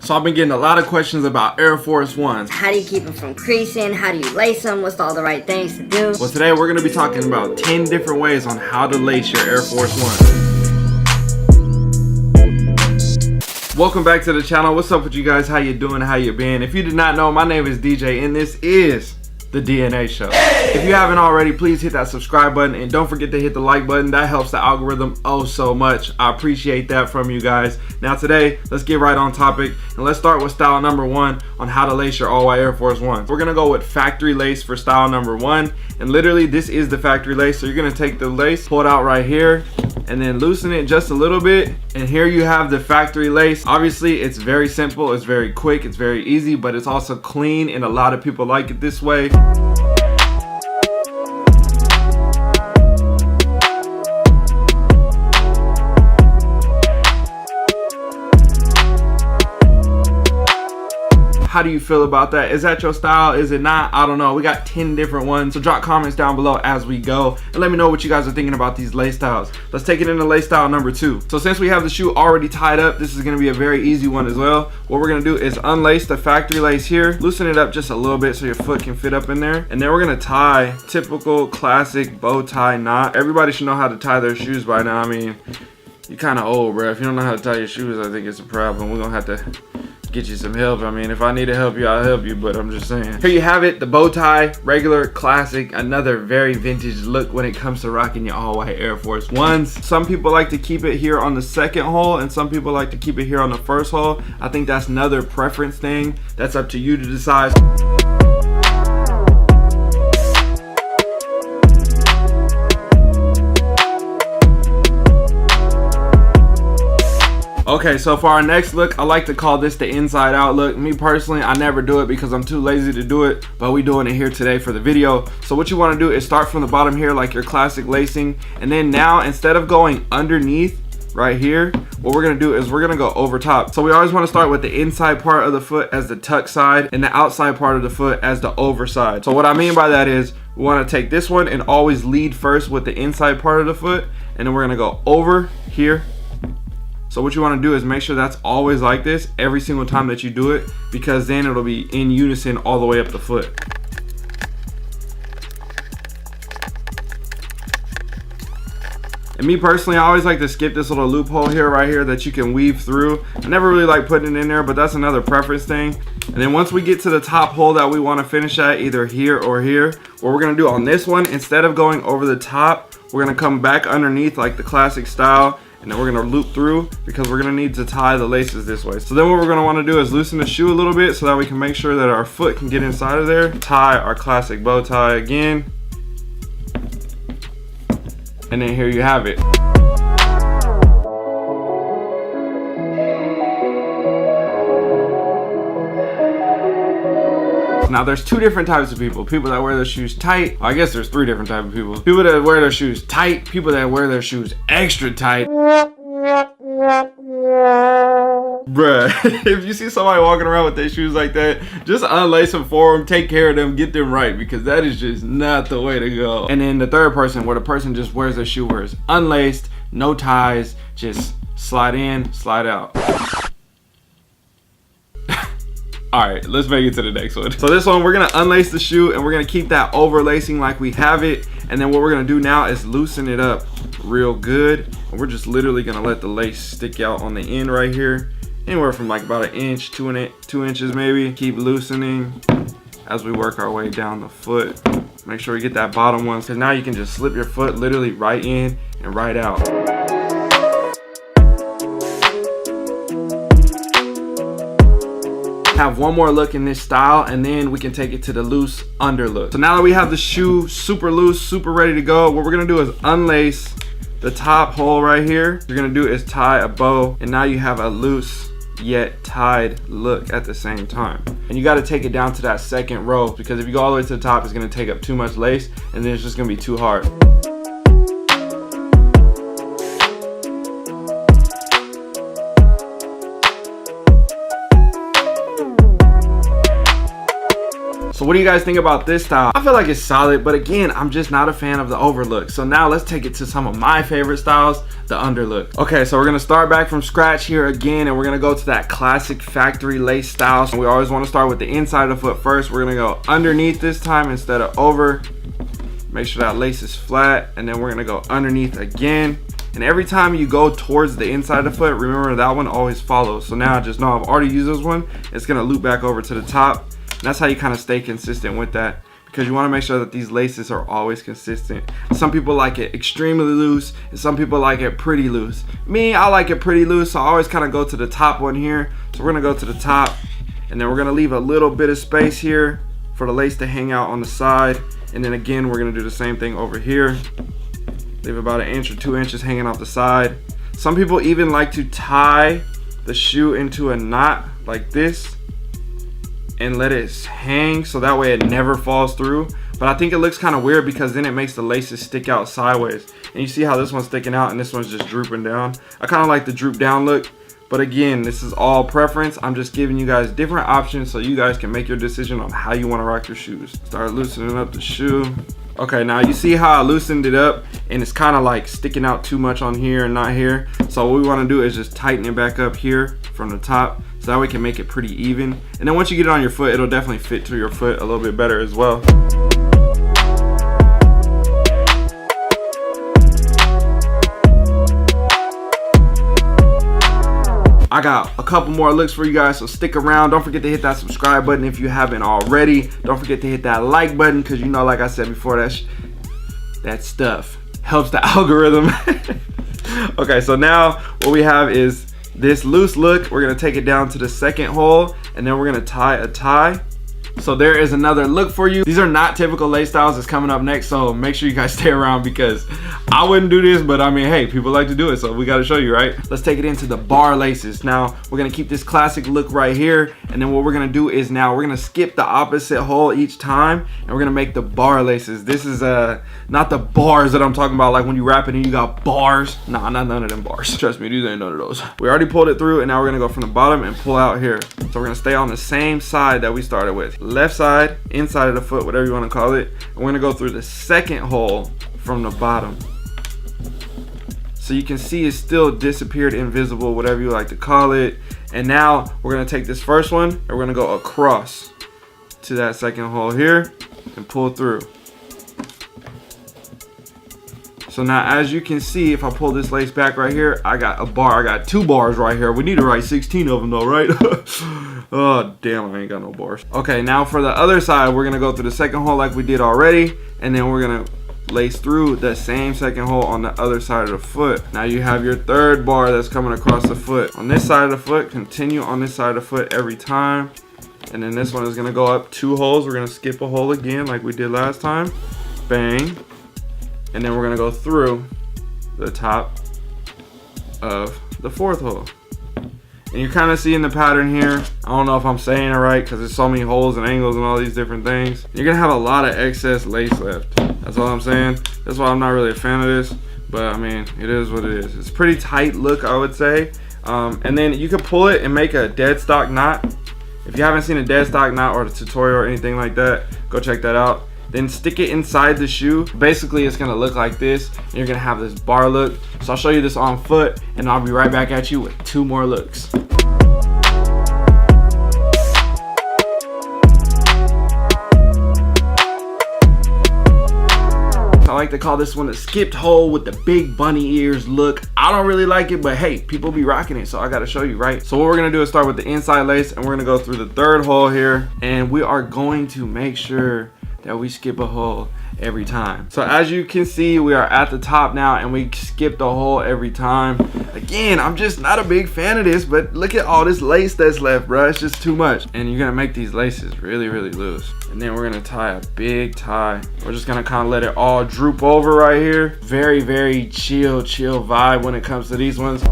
So I've been getting a lot of questions about Air Force Ones. How do you keep them from creasing? How do you lace them? What's all the right things to do? Well, today we're going to be talking about 10 different ways on how to lace your Air Force Ones. Welcome back to the channel. What's up with you guys? How you doing? How you been? If you did not know, my name is DJ and this is The DNA Show. If you haven't already, please hit that subscribe button and don't forget to hit the like button. That helps the algorithm oh so much. I appreciate that from you guys. Now today, let's get right on topic and let's start with style number 1 on how to lace your all-white Air Force Ones. We're gonna go with factory lace for style number 1, and literally this is the factory lace. So you're gonna take the lace, pull it out right here, and then loosen it just a little bit, and here you have the factory lace. Obviously it's very simple, it's very quick, it's very easy, but it's also clean and a lot of people like it this way. How do you feel about that? Is that your style? Is it not? I don't know. We got 10 different ones. So drop comments down below as we go and let me know what you guys are thinking about these lace styles. Let's take it into lace style number 2. So since we have the shoe already tied up, this is gonna be a very easy one as well. What we're gonna do is unlace the factory lace here, loosen it up just a little bit so your foot can fit up in there. And then we're gonna tie typical classic bow tie knot. Everybody should know how to tie their shoes by now. I mean, you're kind of old, bro. If you don't know how to tie your shoes, I think it's a problem. We're gonna have to get you some help. I mean, if I need to help you, I'll help you, but I'm just saying. Here you have it, the bow tie, regular, classic, another very vintage look when it comes to rocking your all-white Air Force Ones. Some people like to keep it here on the second hole, and some people like to keep it here on the first hole. I think that's another preference thing. That's up to you to decide. Okay, so for our next look, I like to call this the inside out look. Me personally, I never do it because I'm too lazy to do it, but we doing it here today for the video. So what you want to do is start from the bottom here like your classic lacing, and then now instead of going underneath right here, what we're gonna do is we're gonna go over top. So we always want to start with the inside part of the foot as the tuck side and the outside part of the foot as the over side. So what I mean by that is we want to take this one and always lead first with the inside part of the foot, and then we're gonna go over here. So what you want to do is make sure that's always like this every single time that you do it, because then it'll be in unison all the way up the foot. And me personally, I always like to skip this little loophole here, right here, that you can weave through. I never really like putting it in there, but that's another preference thing. And then once we get to the top hole that we want to finish at, either here or here, what we're going to do on this one, instead of going over the top, we're going to come back underneath like the classic style. And then we're gonna loop through because we're gonna need to tie the laces this way. So then what we're gonna wanna do is loosen the shoe a little bit so that we can make sure that our foot can get inside of there. Tie our classic bow tie again. And then here you have it. Now there's two different types of people. People that wear their shoes tight. I guess there's 3 different types of people. People that wear their shoes tight. People that wear their shoes extra tight. Bruh, if you see somebody walking around with their shoes like that, just unlace them for them, take care of them, get them right, because that is just not the way to go. And then the third person, where the person just wears their shoe where it's unlaced, no ties, just slide in, slide out. All right, let's make it to the next one. So this one, we're gonna unlace the shoe and we're gonna keep that overlacing like we have it. And then what we're gonna do now is loosen it up real good. And we're just literally gonna let the lace stick out on the end right here. Anywhere from like about 1 inch, 2 inches maybe. Keep loosening as we work our way down the foot. Make sure we get that bottom one, because now you can just slip your foot literally right in and right out. Have one more look in this style and then we can take it to the loose under look. So now that we have the shoe super loose, super ready to go, what we're gonna do is unlace the top hole right here. What you're gonna do is tie a bow, and now you have a loose yet tied look at the same time. And you got to take it down to that second row, because if you go all the way to the top, it's gonna take up too much lace and then it's just gonna be too hard. So what do you guys think about this style? I feel like it's solid, but again, I'm just not a fan of the overlook. So now let's take it to some of my favorite styles, the underlook. Okay, so we're gonna start back from scratch here again, and we're gonna go to that classic factory lace style. So we always wanna start with the inside of the foot first. We're gonna go underneath this time instead of over. Make sure that lace is flat, and then we're gonna go underneath again. And every time you go towards the inside of the foot, remember that one always follows. So now I just know I've already used this one. It's gonna loop back over to the top. And that's how you kind of stay consistent with that, because you wanna make sure that these laces are always consistent. Some people like it extremely loose, and some people like it pretty loose. Me, I like it pretty loose, so I always kind of go to the top one here. So we're gonna go to the top, and then we're gonna leave a little bit of space here for the lace to hang out on the side. And then again, we're gonna do the same thing over here. Leave about 1 inch or 2 inches hanging off the side. Some people even like to tie the shoe into a knot like this and let it hang, so that way it never falls through. But I think it looks kind of weird because then it makes the laces stick out sideways. And you see how this one's sticking out and this one's just drooping down. I kind of like the droop down look. But again, this is all preference. I'm just giving you guys different options so you guys can make your decision on how you want to rock your shoes. Start loosening up the shoe. Okay, now you see how I loosened it up and it's kind of like sticking out too much on here and not here. So what we want to do is just tighten it back up here from the top, so that way we can make it pretty even. And then once you get it on your foot, it'll definitely fit to your foot a little bit better as well. I got a couple more looks for you guys, so stick around. Don't forget to hit that subscribe button if you haven't already. Don't forget to hit that like button, because you know, like I said before, that stuff helps the algorithm. Okay, so now what we have is this loose look. We're gonna take it down to the second hole, and then we're gonna tie a tie. So there is another look for you. These are not typical lace styles. It's coming up next, so make sure you guys stay around, because I wouldn't do this, but I mean, hey, people like to do it, so we got to show you, right? Let's take it into the bar laces. Now we're gonna keep this classic look right here, and then what we're gonna do is now we're gonna skip the opposite hole each time, and we're gonna make the bar laces. This is not the bars that I'm talking about, like when you wrap it and you got bars. Nah, not none of them bars. Trust me, these ain't none of those. We already pulled it through, and now we're gonna go from the bottom and pull out here. So we're gonna stay on the same side that we started with. Left side, inside of the foot, whatever you want to call it. And we're gonna go through the second hole from the bottom. So you can see it's still disappeared, invisible, whatever you like to call it. And now we're gonna take this first one and we're gonna go across to that second hole here and pull through. So now, as you can see, if I pull this lace back right here, I got a bar. I got 2 bars right here. We need to write 16 of them though, right? Oh, damn, I ain't got no bars. Okay, now for the other side, we're gonna go through the second hole like we did already, and then we're gonna lace through the same second hole on the other side of the foot. Now you have your third bar that's coming across the foot. On this side of the foot, continue on this side of the foot every time. And then this one is gonna go up 2 holes. We're gonna skip a hole again like we did last time. Bang. And then we're gonna go through the top of the 4th hole. And you're kind of seeing the pattern here. I don't know if I'm saying it right because there's so many holes and angles and all these different things. You're gonna have a lot of excess lace left. That's all I'm saying. That's why I'm not really a fan of this. But I mean, it is what it is. It's a pretty tight look, I would say. And then you can pull it and make a dead stock knot. If you haven't seen a dead stock knot or a tutorial or anything like that, go check that out. Then stick it inside the shoe. Basically, it's gonna look like this, and you're gonna have this bar look. So I'll show you this on foot, and I'll be right back at you with 2 more looks. I like to call this one a skipped hole with the big bunny ears look. I don't really like it, but hey, people be rocking it, so I gotta show you, right? So what we're gonna do is start with the inside lace, and we're gonna go through the 3rd hole here, and we are going to make sure that we skip a hole every time. So as you can see, we are at the top now, and we skipped a hole every time. Again, I'm just not a big fan of this, but look at all this lace that's left, bro. It's just too much. And you're gonna make these laces really, really loose. And then we're gonna tie a big tie. We're just gonna kind of let it all droop over right here. Very, very chill vibe when it comes to these ones.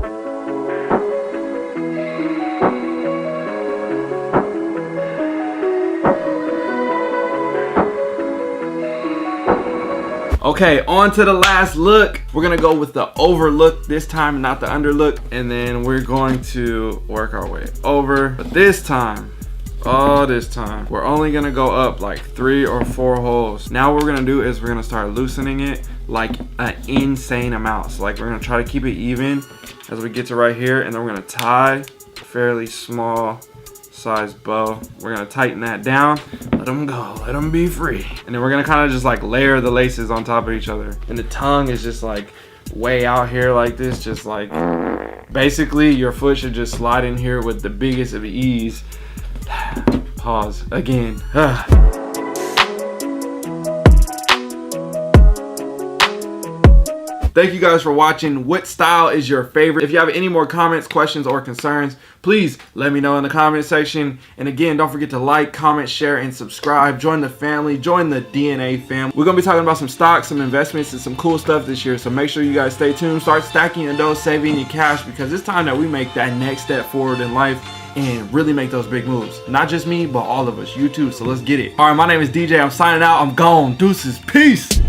Okay, on to the last look. We're gonna go with the overlook this time, not the underlook, and then we're going to work our way over. But this time, all this time. We're only gonna go up like 3 or 4 holes. Now what we're gonna do is we're gonna start loosening it like an insane amount. So like we're gonna try to keep it even as we get to right here, and then we're gonna tie a fairly small size bow. We're gonna tighten that down, let them go, let them be free. And then we're gonna kind of just like layer the laces on top of each other. And the tongue is just like way out here like this, just like basically your foot should just slide in here with the biggest of ease. Pause again. Thank you guys for watching. What style is your favorite? If you have any more comments, questions, or concerns, please let me know in the comment section. And again, don't forget to like, comment, share, and subscribe. Join the family, join the DNA fam. We're gonna be talking about some stocks, some investments, and some cool stuff this year. So make sure you guys stay tuned. Start stacking your dough, saving your cash, because it's time that we make that next step forward in life and really make those big moves. Not just me, but all of us. You too. So let's get it. All right, my name is DJ. I'm signing out. I'm gone. Deuces. Peace.